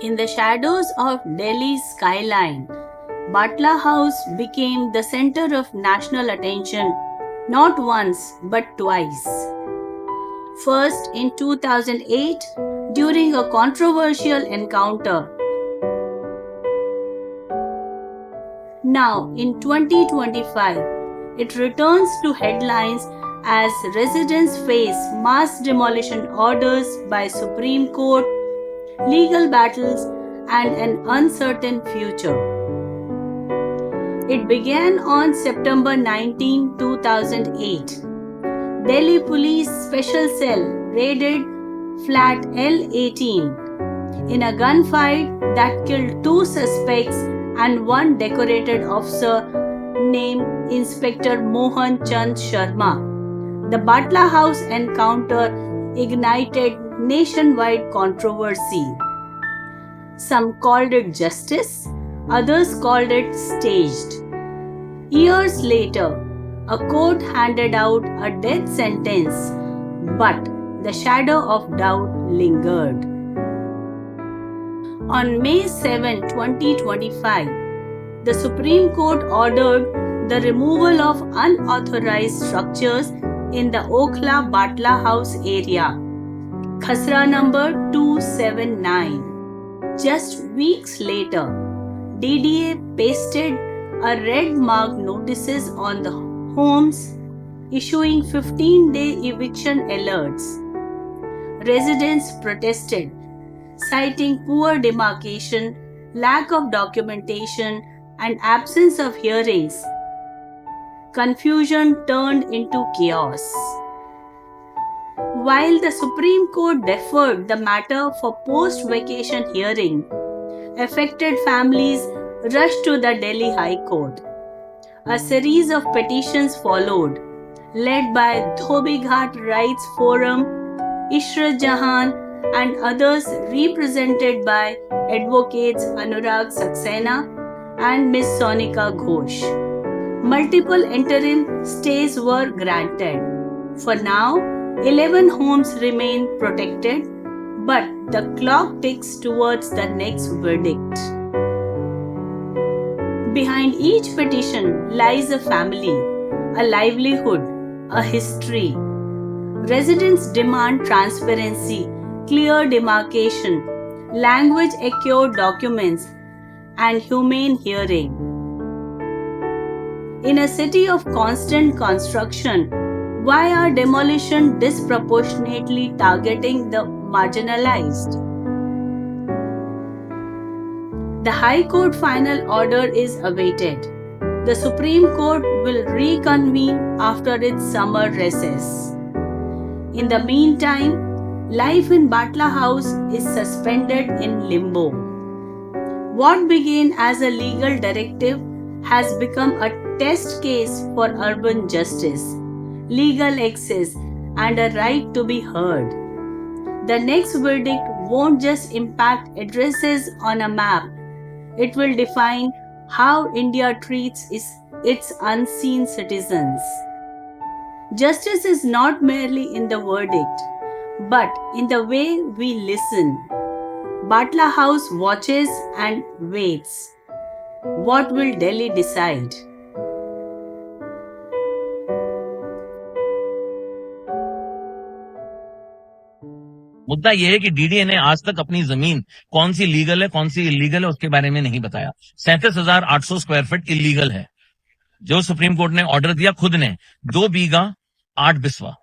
In the shadows of Delhi's skyline, Batla House became the center of national attention not once but twice. First in 2008 during a controversial encounter. Now in 2025, it returns to headlines as residents face mass demolition orders by Supreme Court, legal battles, and an uncertain future. It began on September 19, 2008. Delhi Police Special Cell raided flat L18 in a gunfight that killed 2 suspects and 1 decorated officer named Inspector Mohan Chand Sharma. The Batla House encounter ignited nationwide controversy. Some called it justice, others called it staged. Years later, a court handed out a death sentence, but the shadow of doubt lingered. On May 7, 2025, the Supreme Court ordered the removal of unauthorized structures in the Okhla-Batla House area, Khasra Number 279. Just weeks later, DDA pasted a red mark notices on the homes, issuing 15-day eviction alerts. Residents protested, citing poor demarcation, lack of documentation, and absence of hearings. Confusion turned into chaos. While the Supreme Court deferred the matter for post-vacation hearing, affected families rushed to the Delhi High Court. A series of petitions followed, led by Dhobi Ghat Rights Forum, Ishrat Jahan, and others represented by advocates Anurag Saxena and Ms. Sonika Ghosh. Multiple interim stays were granted. For now, 11 homes remain protected, but the clock ticks towards the next verdict. Behind each petition lies a family, a livelihood, a history. Residents demand transparency, clear demarcation, language-accured documents, and humane hearing. In a city of constant construction, why are demolition disproportionately targeting the marginalized? The High Court final order is awaited. The Supreme Court will reconvene after its summer recess. In the meantime, life in Batla House is suspended in limbo. What began as a legal directive has become a test case for urban justice, legal access, and a right to be heard. The next verdict won't just impact addresses on a map, it will define how India treats its unseen citizens. Justice is not merely in the verdict, but in the way we listen. Batla House watches and waits. What will Delhi decide? मुद्दा यह है कि DDA ने आज तक अपनी जमीन कौन सी लीगल है कौन सी इलीगल है उसके बारे में नहीं बताया। 37,800 स्क्वायर फीट इलीगल है जो सुप्रीम कोर्ट ने ऑर्डर दिया खुद ने। 2 बीघा 8 बिस्वा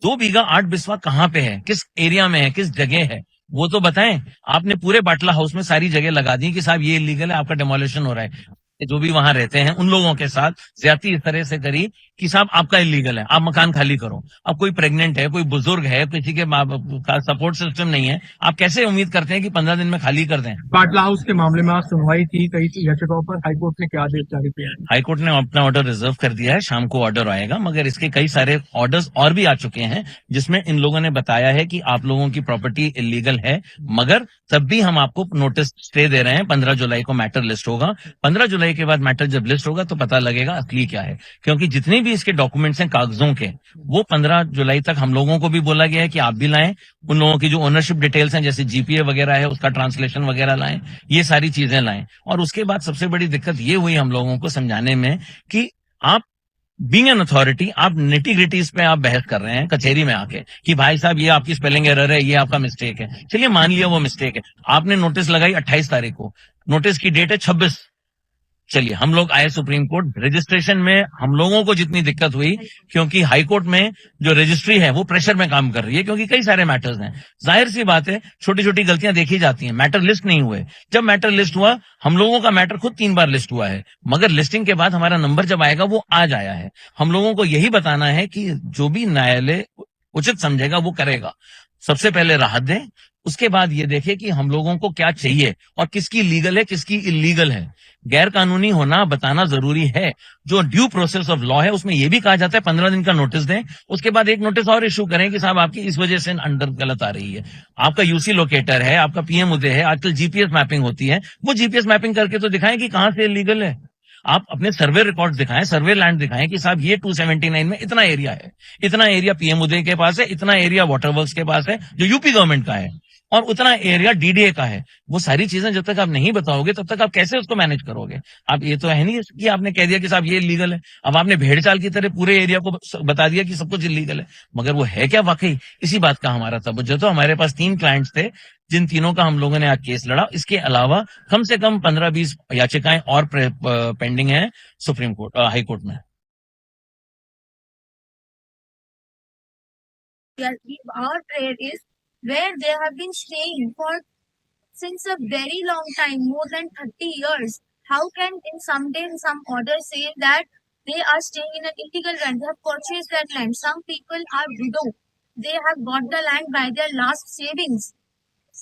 2 बीघा 8 बिस्वा कहां पे है, किस एरिया में है, किस जगह है, वो तो बताएं। आपने पूरे बाटला हाउस में सारी जगह लगा दी कि साहब ये इलीगल है, आपका डेमोलिशन हो रहा है। जो भी वहां रहते हैं उन लोगों के साथ ज्यादती इस तरह से करी कि साहब आपका इलीगल है, आप मकान खाली करो। अब कोई प्रेग्नेंट है, कोई बुजुर्ग है, किसी के सपोर्ट सिस्टम नहीं है, आप कैसे उम्मीद करते हैं कि 15 दिन में खाली कर दें? बाटला हाउस के मामले में आज सुनवाई थी कई याचिकाओं पर, हाईकोर्ट ने क्या आदेश जारी किया है? हाईकोर्ट ने अपना ऑर्डर रिजर्व कर दिया है, शाम को ऑर्डर आएगा, मगर इसके कई सारे ऑर्डर्स और भी आ चुके हैं जिसमें इन लोगों ने बताया है कि आप लोगों की प्रॉपर्टी इलीगल है, मगर तब भी हम आपको नोटिस स्टे दे रहे हैं। 15 जुलाई को मैटर लिस्ट होगा, 15 जुलाई के बाद मैटर जब लिस्ट होगा तो पता लगेगा असली क्या है, क्योंकि जितनी भी इसके डॉक्यूमेंट्स हैं कागजों के, वो 15 जुलाई तक हम लोगों को भी बोला गया है कि आप भी लाएं। उन लोगों की जो ओनरशिप डिटेल्स हैं जैसे जीपीए वगैरह है उसका ट्रांसलेशन वगैरह लाएं, ये सारी चीजें लाएं। और उसके बाद सबसे बड़ी दिक्कत ये हुई हम लोगों को समझाने में कि आप बीइंग एन अथॉरिटी आप निटी-ग्रिटीज पे आप बहस कर रहे हैं कचहरी में आके कि भाई साहब ये आपकी स्पेलिंग एरर है, ये आपका मिस्टेक है। चलिए मान लिया वो मिस्टेक है, आपने नोटिस लगाई 28 तारीख को, नोटिस की डेट है 26। चलिए हम लोग आए सुप्रीम कोर्ट, रजिस्ट्रेशन में हम लोगों को जितनी दिक्कत हुई क्योंकि हाई कोर्ट में जो रजिस्ट्री है वो प्रेशर में काम कर रही है क्योंकि कई सारे मैटर्स हैं। जाहिर सी बात है छोटी छोटी गलतियां देखी जाती हैं, मैटर लिस्ट नहीं हुए। जब मैटर लिस्ट हुआ, हम लोगों का मैटर खुद 3 बार लिस्ट हुआ है, मगर लिस्टिंग के बाद हमारा नंबर जब आएगा वो आज आया है। हम लोगों को यही बताना है कि जो भी न्यायालय उचित समझेगा वो करेगा। सबसे पहले राहत दें, उसके बाद ये देखें कि हम लोगों को क्या चाहिए और किसकी लीगल है किसकी इलीगल है। गैर कानूनी होना बताना जरूरी है। जो ड्यू प्रोसेस ऑफ लॉ है उसमें यह भी कहा जाता है 15 दिन का नोटिस दें, उसके बाद एक नोटिस और इशू करें कि साहब आपकी इस वजह से अंडर गलत आ रही है। आपका यूसी लोकेटर है, आपका पीएम उदय है, आजकल जीपीएस मैपिंग होती है, वो जीपीएस मैपिंग करके तो दिखाएं कि कहां से इलीगल है। आप अपने सर्वे रिकॉर्ड दिखाएं, सर्वे लैंड दिखाएं कि साहब ये 279 में इतना एरिया है, इतना एरिया पीएम उदय के पास है, इतना एरिया वाटर वर्क्स के पास है जो यूपी गवर्नमेंट का है, और उतना एरिया डीडीए का है। वो सारी चीजें जब तक आप नहीं बताओगे तब तक आप कैसे उसको मैनेज करोगे। आप ये तो है नहीं कि आपने कह दिया कि साहब ये इलीगल है, अब आपने भेड़ चाल की तरह पूरे एरिया को बता दिया कि सब कुछ इलीगल है, मगर वो है क्या वाकई। इसी बात का हमारा तवज्जो। तो हमारे पास 3 क्लाइंट्स थे जिन तीनों का हम लोगों ने आज केस लड़ा। इसके अलावा कम से कम 15-20 याचिकाएं और पेंडिंग है सुप्रीम कोर्ट हाई कोर्ट में। Our prayer is where they have been staying for since a very long time, more than 30 years. How can in some day some order say that they are staying in an illegal land? They have purchased that land. Some people are widow. They have bought the land by their last savings.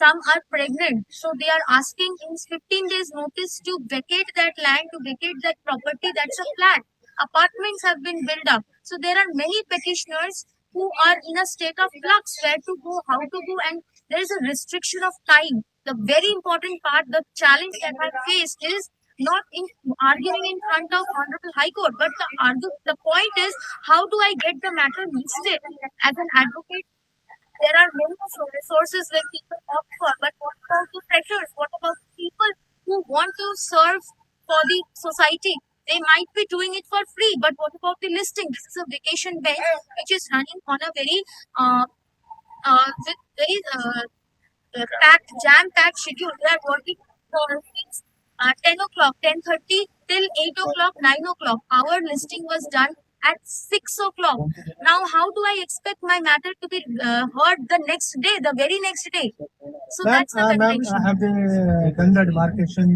Some are pregnant, so they are asking in 15 days notice to vacate that land, to vacate that property. That's a flat. Apartments have been built up. So there are many petitioners who are in a state of flux, where to go, how to go, and there is a restriction of time. The very important part, the challenge that I faced is not in arguing in front of Honorable High Court, but the point is, how do I get the matter listed as an advocate? There are many resources where people opt for, but what about the pressures? What about people who want to serve for the society? They might be doing it for free, but what about the listing? This is a vacation bench which is running on a very with very packed, jam-packed schedule. They are working for 10 o'clock, 10:30 till 8 o'clock, 9 o'clock. Our listing was done at 6 o'clock. Now, how do I expect my matter to be heard the next day, the very next day? So that's the contradiction. Have they done the demarcation?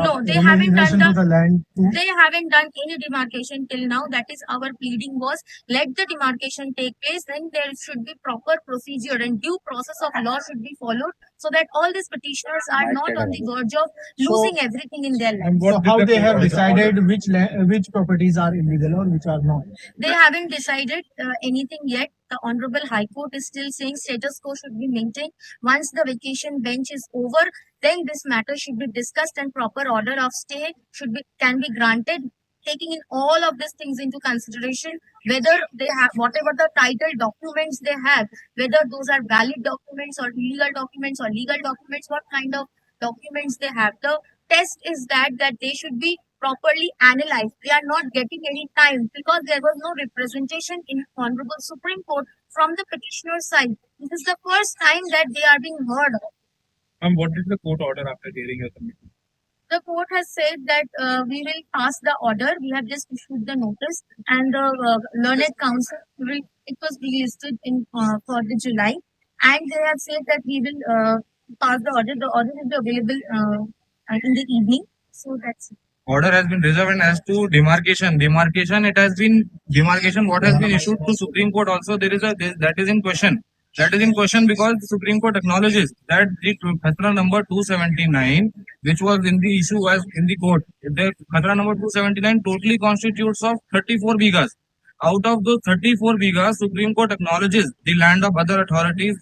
No, they haven't done the land. They haven't done any demarcation till now. That is our pleading was, let the demarcation take place. Then there should be proper procedure and due process of law should be followed, so that all these petitioners are not on the verge of losing everything in their life. And so how they have decided which properties are illegal or which are not? They haven't decided anything yet. The Honorable High Court is still saying status quo should be maintained. Once the vacation bench is over, then this matter should be discussed and proper order of stay can be granted, taking in all of these things into consideration, whether they have whatever the title documents they have, whether those are valid documents or illegal documents or legal documents, what kind of documents they have. The test is that they should be properly analyzed. They are not getting any time because there was no representation in Honorable Supreme Court from the petitioner side. This is the first time that they are being heard of. What did the court order after hearing your submission? The court has said that we will pass the order. We have just issued the notice, and the learned council it was relisted in for the July, and they have said that we will pass the order. The order will be available in the evening. So that's it. Order has been reserved, and as to demarcation, it has been demarcation. What has been issued to Supreme Court also, that is in question. That is in question because the Supreme Court acknowledges that the Khasra Number 279, which was in the issue as in the court, the Khasra Number 279 totally constitutes of 34 bighas. Out of those 34 bighas, Supreme Court acknowledges the land of other authorities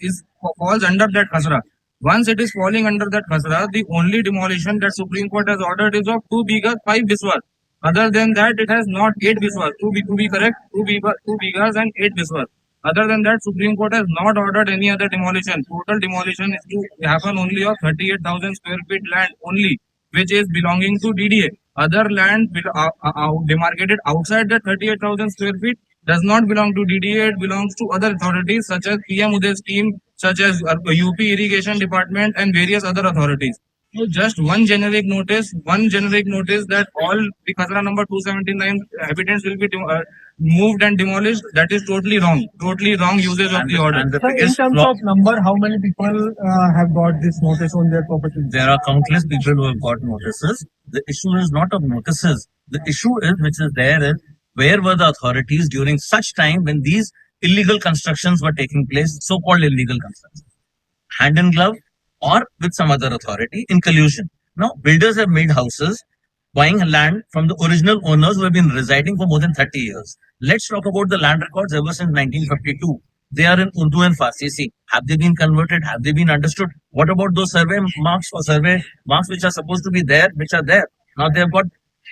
falls under that Khasra. Once it is falling under that Khasra, the only demolition that Supreme Court has ordered is of 2 bighas, 5 biswas. Other than that, it has not 8 biswas. To be correct, 2 bighas and 8 biswas. Other than that, Supreme Court has not ordered any other demolition. Total demolition is to happen only of 38,000 square feet land only, which is belonging to DDA. Other land demarcated outside the 38,000 square feet does not belong to DDA. It belongs to other authorities such as PM Uday's team, such as UP Irrigation Department and various other authorities. So just one generic notice that all the Khasra number 279 evidence will be moved and demolished. That is totally wrong usage of the order. And the So in biggest terms flaw- of number, how many people have got this notice on their property? there are countless people who have got notices. The issue is not of notices. The issue is, which is there, is where were the authorities during such time when these illegal constructions were taking place, so-called illegal constructions, hand in glove or with some other authority in collusion. Now, builders have made houses, buying land from the original owners who have been residing for more than 30 years. Let's talk about the land records ever since 1952. They are in Urdu and Farsi. See, have they been converted? Have they been understood? What about those survey marks which are supposed to be there, which are there? Now they have got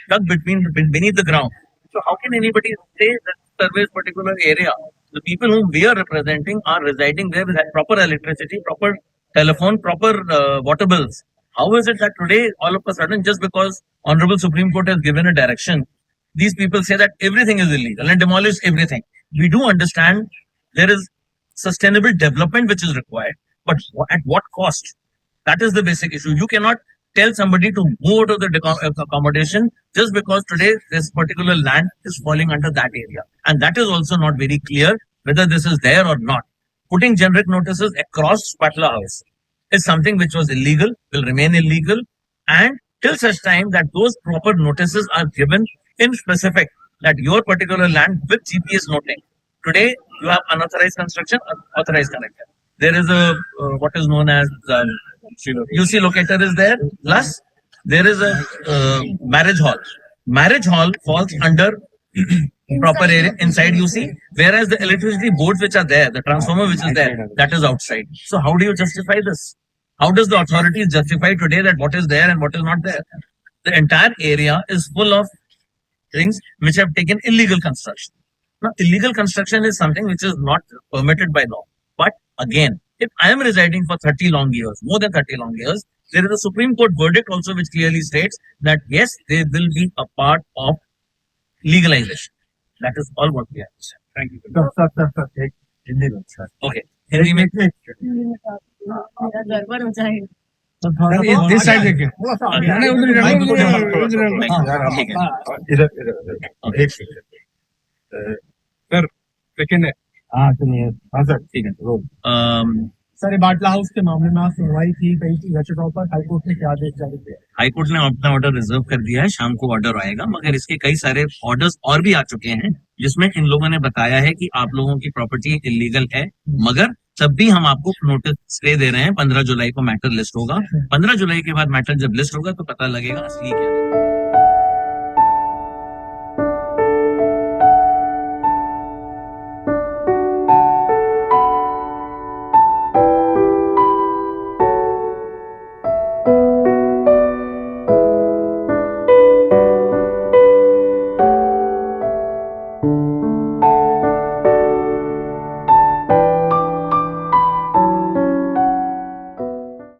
stuck beneath the ground. So how can anybody say that surveys particular area? The people whom we are representing are residing there with proper electricity, proper telephone, proper water bills. How is it that today, all of a sudden, just because Honorable Supreme Court has given a direction, these people say that everything is illegal and demolish everything? We do understand there is sustainable development which is required, but at what cost? That is the basic issue. You cannot tell somebody to move out of the accommodation just because today this particular land is falling under that area. And that is also not very clear whether this is there or not. Putting generic notices across Batla House is something which was illegal, will remain illegal, and till such time that those proper notices are given in specific that your particular land with GPS noting. Today, you have unauthorized construction, authorized connector. There is a what is known as UC locator is there. Plus, there is a marriage hall. Marriage hall falls under proper area inside UC, whereas the electricity boards which are there, the transformer which is there, that is outside. So how do you justify this? How does the authorities justify today that what is there and what is not there? The entire area is full of things which have taken illegal construction. Now, illegal construction is something which is not permitted by law. But again, if I am residing for 30 long years, more than 30 long years, there is a Supreme Court verdict also which clearly states that yes, they will be a part of legalization. That is all what we have to say. Thank you. Sir. Okay. Hindi mein मेरा गड़बड़ हो जाएगा This side देखिए. ठीक है. इधर sir second है. हाँ सुनिए. हाँ सर ठीक है. सर बाटला हाउस के मामले में आज सुनवाई की कई याचिकाओं पर हाईकोर्ट ने क्या आदेश जारी किया? हाईकोर्ट ने अपना ऑर्डर रिजर्व कर दिया है. शाम को ऑर्डर आएगा, मगर इसके कई सारे ऑर्डर्स और भी आ चुके हैं जिसमें इन लोगों ने बताया है कि आप लोगों की प्रॉपर्टी इलीगल है, मगर तब भी हम आपको नोटिस स्टे दे रहे हैं. 15 जुलाई को मैटर लिस्ट होगा. 15 जुलाई के बाद मैटर जब लिस्ट होगा तो पता लगेगा असली क्या है.